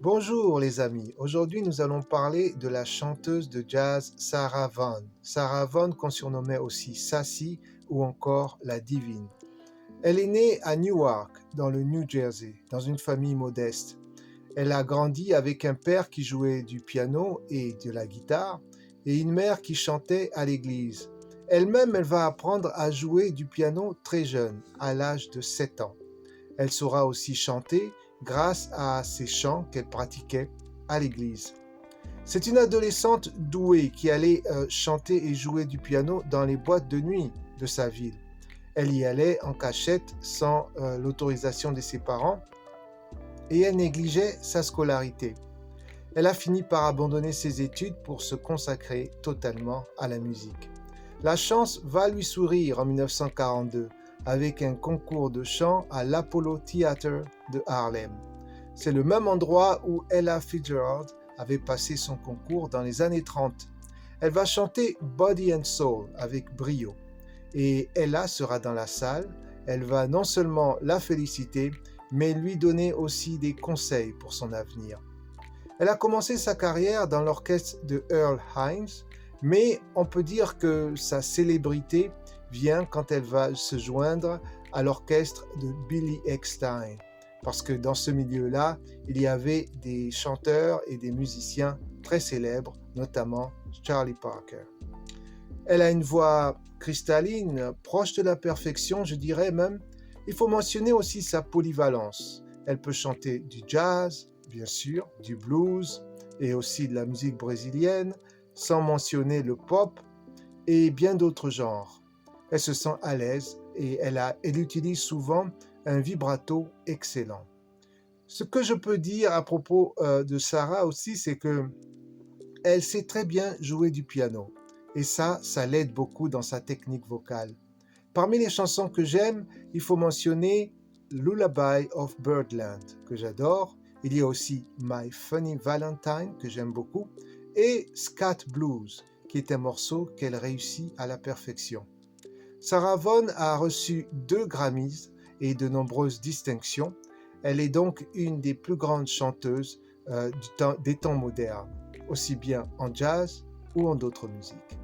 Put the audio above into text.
Bonjour les amis, aujourd'hui nous allons parler de la chanteuse de jazz Sarah Vaughan. Sarah Vaughan qu'on surnommait aussi Sassy ou encore la Divine. Elle est née à Newark, dans le New Jersey, dans une famille modeste. Elle a grandi avec un père qui jouait du piano et de la guitare et une mère qui chantait à l'église. Elle-même, elle va apprendre à jouer du piano très jeune, à l'âge de 7 ans. Elle saura aussi chanter grâce à ses chants qu'elle pratiquait à l'église. C'est une adolescente douée qui allait chanter et jouer du piano dans les boîtes de nuit de sa ville. Elle y allait en cachette sans l'autorisation de ses parents et elle négligeait sa scolarité. Elle a fini par abandonner ses études pour se consacrer totalement à la musique. La chance va lui sourire en 1942 avec un concours de chant à l'Apollo Theater de Harlem. C'est le même endroit où Ella Fitzgerald avait passé son concours dans les années 30. Elle va chanter Body and Soul avec brio. Et Ella sera dans la salle. Elle va non seulement la féliciter, mais lui donner aussi des conseils pour son avenir. Elle a commencé sa carrière dans l'orchestre de Earl Hines, mais on peut dire que sa célébrité vient quand elle va se joindre à l'orchestre de Billy Eckstine, parce que dans ce milieu-là, il y avait des chanteurs et des musiciens très célèbres, notamment Charlie Parker. Elle a une voix cristalline, proche de la perfection, je dirais même. Il faut mentionner aussi sa polyvalence. Elle peut chanter du jazz, bien sûr, du blues et aussi de la musique brésilienne, sans mentionner le pop et bien d'autres genres. Elle se sent à l'aise et elle utilise souvent un vibrato excellent. Ce que je peux dire à propos de Sarah aussi, c'est que elle sait très bien jouer du piano. Et ça l'aide beaucoup dans sa technique vocale. Parmi les chansons que j'aime, il faut mentionner Lullaby of Birdland, que j'adore. Il y a aussi My Funny Valentine, que j'aime beaucoup, et Scat Blues, qui est un morceau qu'elle réussit à la perfection. Sarah Vaughan a reçu 2 Grammys et de nombreuses distinctions. Elle est donc une des plus grandes chanteuses des temps modernes, aussi bien en jazz ou en d'autres musiques.